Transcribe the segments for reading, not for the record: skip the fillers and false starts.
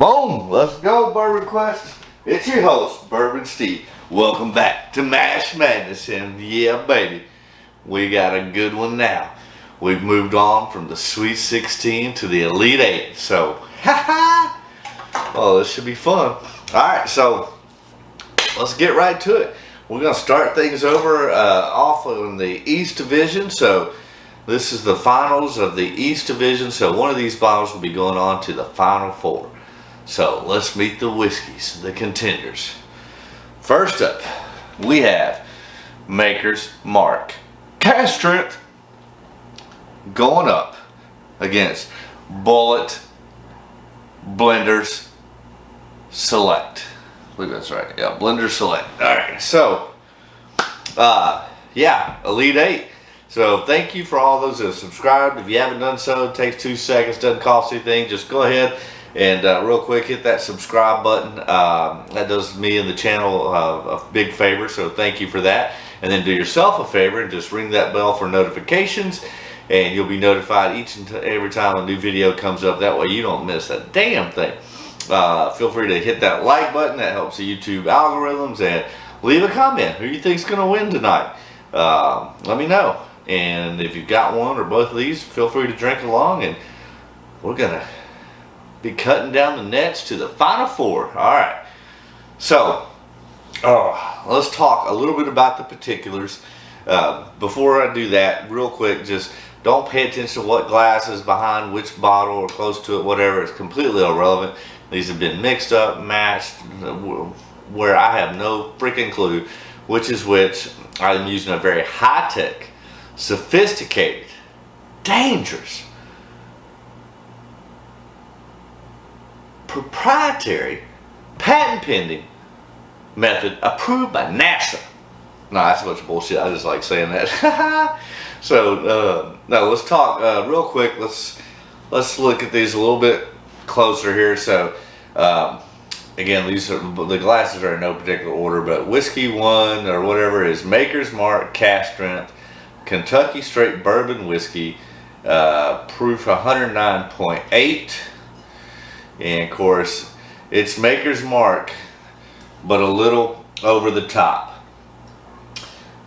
Boom! Let's go, Bourbon Quest. It's your host, Bourbon Steve. Welcome back to Mash Madness, and yeah, baby, we got a good one now. We've moved on from the Sweet 16 to the Elite 8, so well, this should be fun. Alright, so let's get right to it. We're going to start things over off in the East Division. So this is the finals of the East Division, so one of these bottles will be going on to the Final Four. So let's meet the whiskeys, the contenders. First up, we have Maker's Mark Cask Strength going up against Bulleit Blenders Select. I believe that's right. Yeah, Blenders Select. Alright, so yeah, Elite 8. So thank you for all those that have subscribed. If you haven't done so, it takes 2 seconds, doesn't cost anything. Just go ahead and real quick hit that subscribe button. That does me and the channel a big favor, so thank you for that. And then do yourself a favor and just ring that bell for notifications, and you'll be notified each and every time a new video comes up. That way you don't miss a damn thing. Feel free to hit that like button. That helps the YouTube algorithms. And leave a comment. Who you think's going to win tonight? Let me know. And if you've got one or both of these, feel free to drink along. And we're going to be cutting down the nets to the Final Four. Alright. So, let's talk a little bit about the particulars. Before I do that, real quick, just don't pay attention to what glass is behind which bottle or close to it, whatever. It's completely irrelevant. These have been mixed up, matched, where I have no freaking clue which is which. I'm using a very high-tech, sophisticated, dangerous, proprietary, patent-pending method approved by NASA. No, that's a bunch of bullshit. I just like saying that. So, no, let's talk real quick. Let's look at these a little bit closer here. So, again, the glasses are in no particular order, but whiskey 1 or whatever is Maker's Mark Cask Strength Kentucky Straight Bourbon Whiskey, proof 109.8, and of course it's Maker's Mark, but a little over the top.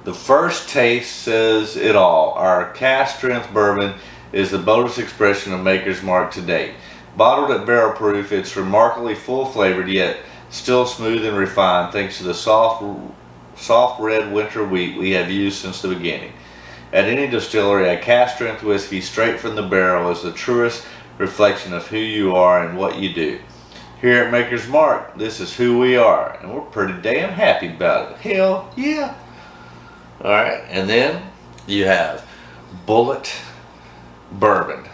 The first taste says it all. Our Cask Strength bourbon is the boldest expression of Maker's Mark to date. Bottled at barrel proof, it's remarkably full flavored yet still smooth and refined thanks to the soft red winter wheat we have used since the beginning. At any distillery, a Cask Strength whiskey straight from the barrel is the truest reflection of who you are and what you do. Here at Maker's Mark, this is who we are, and we're pretty damn happy about it. Hell yeah! Alright, and then you have Bulleit Bourbon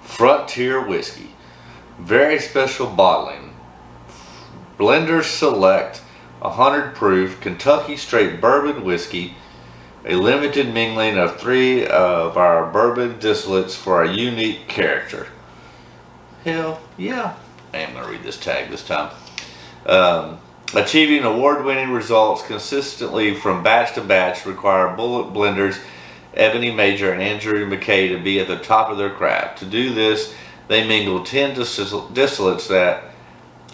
Frontier Whiskey. Very special bottling. Blenders Select 100 proof Kentucky Straight Bourbon Whiskey. A limited mingling of 3 of our bourbon distillates for our unique character. Hell yeah. I am going to read this tag this time. Achieving award-winning results consistently from batch to batch require Bulleit blenders Ebony Major and Andrew McKay to be at the top of their craft. To do this, they mingle 10 distillates that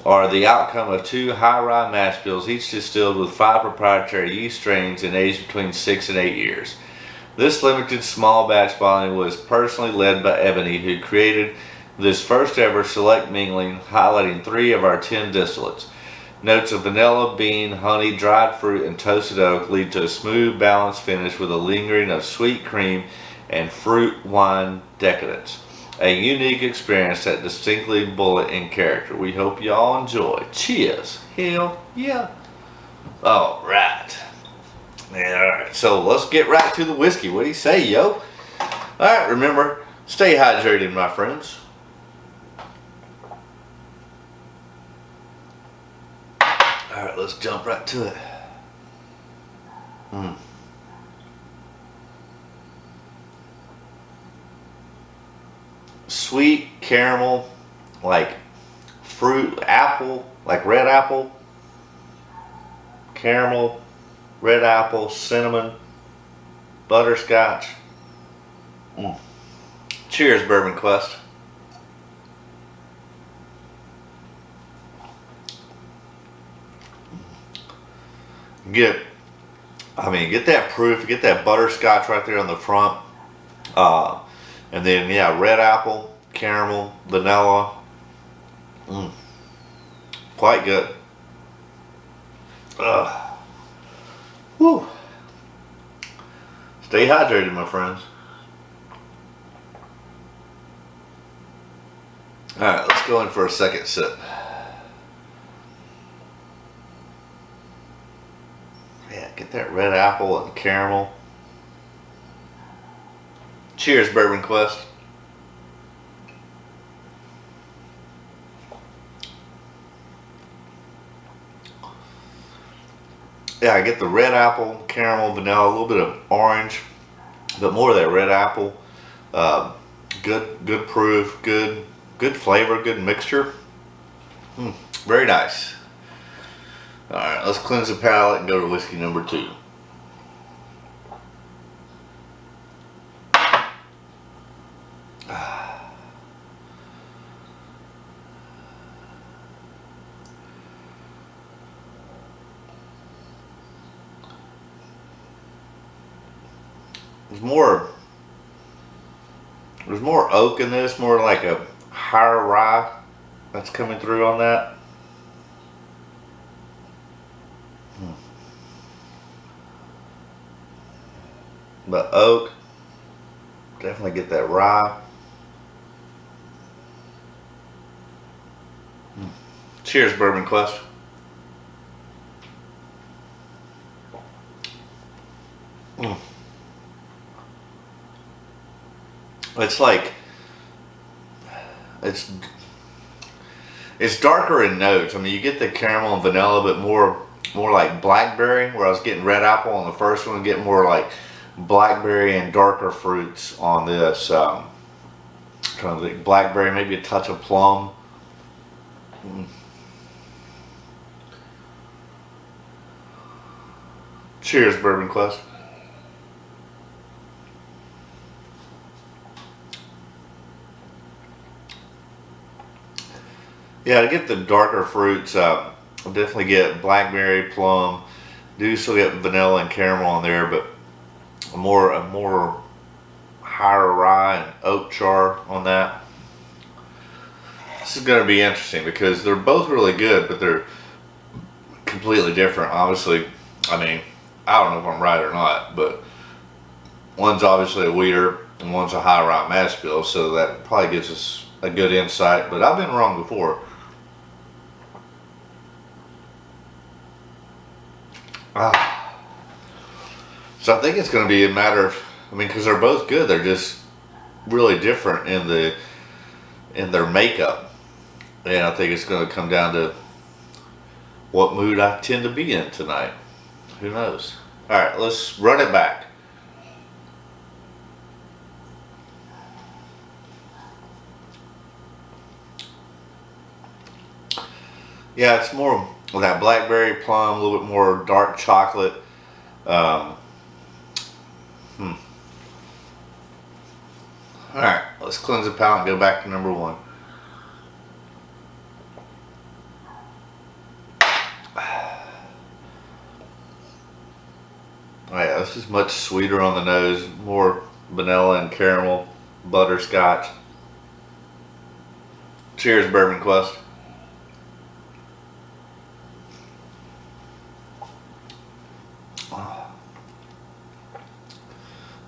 are the outcome of 2 high rye mash bills, each distilled with 5 proprietary yeast strains and aged between 6 and 8 years. This limited small batch bottling was personally led by Ebony, who created this first ever select mingling, highlighting 3 of our 10 distillates. Notes of vanilla, bean, honey, dried fruit, and toasted oak lead to a smooth, balanced finish with a lingering of sweet cream and fruit wine decadence. A unique experience that distinctly Bulleit in character. We hope y'all enjoy. Cheers. Hell yeah. Alright. Alright, so let's get right to the whiskey. What do you say, yo? Alright, remember, stay hydrated, my friends. Alright, let's jump right to it. Sweet caramel, like fruit, apple, like red apple, caramel, red apple, cinnamon, butterscotch. Cheers, Bourbon Quest. Get that proof, get that butterscotch right there on the front. And then, yeah, red apple, caramel, vanilla. Quite good. Whew. Stay hydrated, my friends. Alright, let's go in for a second sip. Yeah, get that red apple and caramel. Cheers, Bourbon Quest. Yeah, I get the red apple, caramel, vanilla, a little bit of orange, but more of that red apple. Good proof, good flavor, good mixture. Very nice. All right, let's cleanse the palate and go to whiskey number 2. There's more oak in this, more like a higher rye that's coming through on that. But oak, definitely get that rye. Cheers, Bourbon Quest. It's like it's darker in notes. I mean, you get the caramel and vanilla, but more like blackberry. Where I was getting red apple on the first one, get more like blackberry and darker fruits on this. Trying to think, blackberry, maybe a touch of plum. Cheers, Bourbon Quest. Yeah, to get the darker fruits, I'll definitely get blackberry, plum. Do still get vanilla and caramel on there, but a more higher rye and oak char on that. This is going to be interesting because they're both really good, but they're completely different. Obviously, I mean, I don't know if I'm right or not, but one's obviously a wheater and one's a high rye mash bill, so that probably gives us a good insight. But I've been wrong before. So I think it's going to be a matter of, because they're both good. They're just really different in their makeup, and I think it's going to come down to what mood I tend to be in tonight. Who knows? All right, let's run it back. Yeah, it's more of that blackberry plum, a little bit more dark chocolate. All right, let's cleanse the palate and go back to number 1. Oh yeah, this is much sweeter on the nose, more vanilla and caramel, butterscotch. Cheers, Bourbon Quest.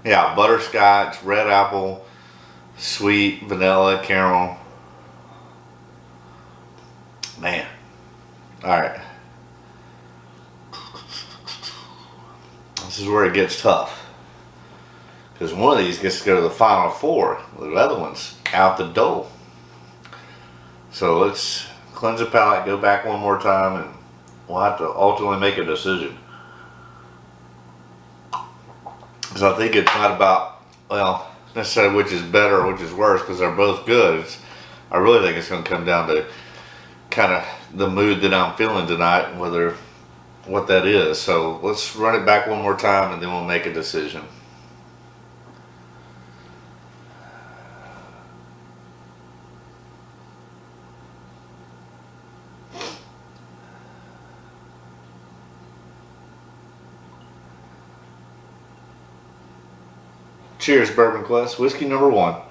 Yeah, butterscotch, red apple, sweet, vanilla, caramel. Man. Alright. This is where it gets tough. Because one of these gets to go to the final 4. The other one's out the door. So let's cleanse the palate, go back one more time, and we'll have to ultimately make a decision. Because I think it's not about, well, necessarily which is better or which is worse, because they're both good. I really think it's going to come down to kind of the mood that I'm feeling tonight, and what that is. So let's run it back one more time and then we'll make a decision. Cheers, Bourbon Quest. Whiskey number 1.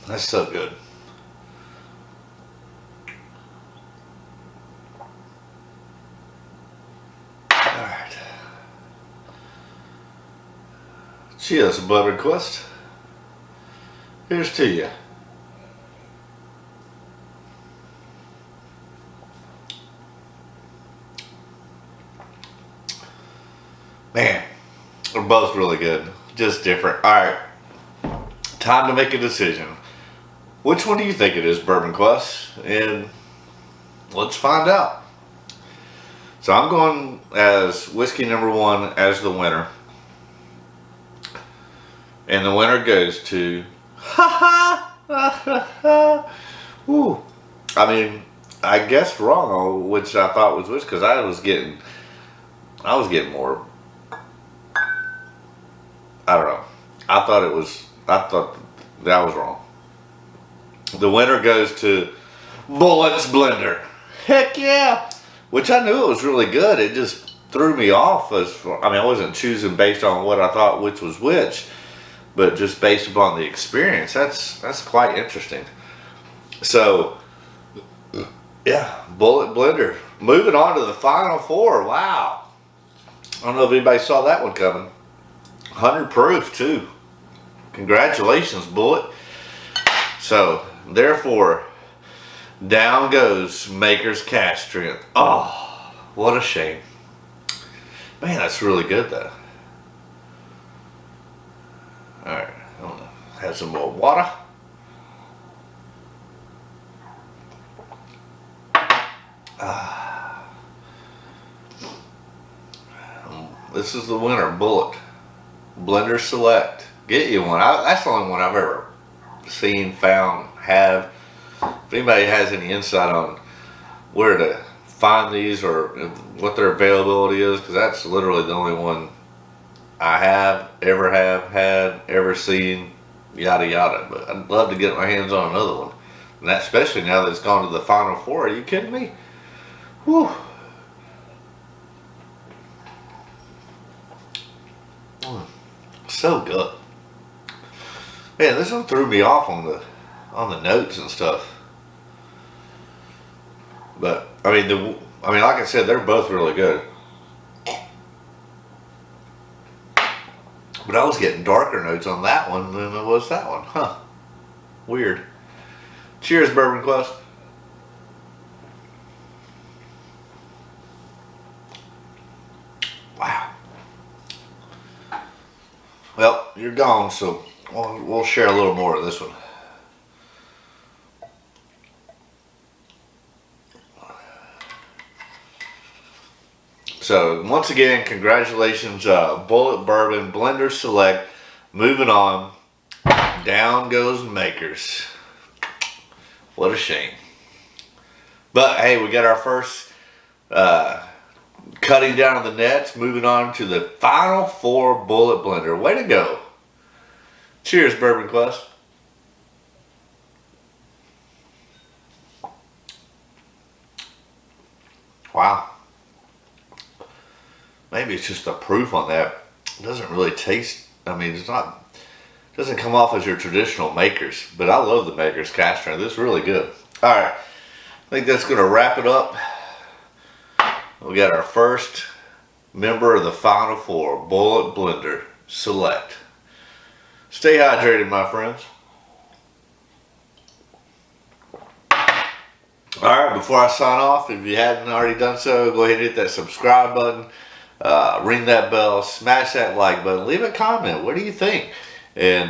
That's so good. Alright. Cheers, Bourbon Quest. Here's to you. Man, they're both really good. Just different. Alright. Time to make a decision. Which one do you think it is, Bourbon Quest? And let's find out. So I'm going as whiskey number 1 as the winner. And the winner goes to Ooh. I mean, I guessed wrong on which I thought was which, because I was getting more, I don't know. I thought that was wrong. The winner goes to Bulleit's Blender. Heck yeah! Which I knew it was really good. It just threw me off. I wasn't choosing based on what I thought which was which, but just based upon the experience. That's quite interesting. So, yeah, Bulleit Blender. Moving on to the final 4. Wow. I don't know if anybody saw that one coming. 100 proof too. Congratulations, Bulleit. So, therefore, down goes Maker's Cask Strength. Oh, what a shame. Man, that's really good though. Alright, I'm gonna have some more water. This is the winner, Bulleit Blender Select. Get you one. That's the only one I've ever seen, found, have. If anybody has any insight on where to find these or what their availability is, because that's literally the only one I have had, ever seen, yada yada. But I'd love to get my hands on another one. And that, especially now that it's gone to the final 4. Are you kidding me? Whew. So good. Man, this one threw me off on the notes and stuff. But I mean, like I said, they're both really good. But I was getting darker notes on that one than it was that one. Huh. Weird. Cheers, Bourbon Quest. Wow. Well, you're gone, so we'll share a little more of this one. So, once again, congratulations, Bulleit Bourbon Blender Select. Moving on, down goes Makers. What a shame. But, hey, we got our first cutting down of the nets. Moving on to the final 4 Bulleit Blender. Way to go. Cheers, Bourbon Quest. Wow. Maybe it's just the proof on that. It doesn't really taste, it doesn't come off as your traditional Makers, but I love the Maker's Cask Strength. This is really good. Alright, I think that's going to wrap it up. We got our first member of the final 4, Bulleit Blender Select. Stay hydrated, my friends. Alright, before I sign off, if you hadn't already done so, go ahead and hit that subscribe button. Ring that bell, smash that like button, leave a comment. What do you think? And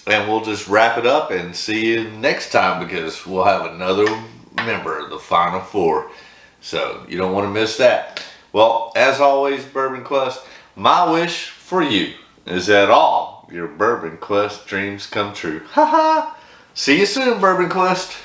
we'll just wrap it up and see you next time, because we'll have another member of the final 4. So you don't want to miss that. Well, as always, Bourbon Quest, my wish for you is that all your Bourbon Quest dreams come true. Ha ha! See you soon, Bourbon Quest.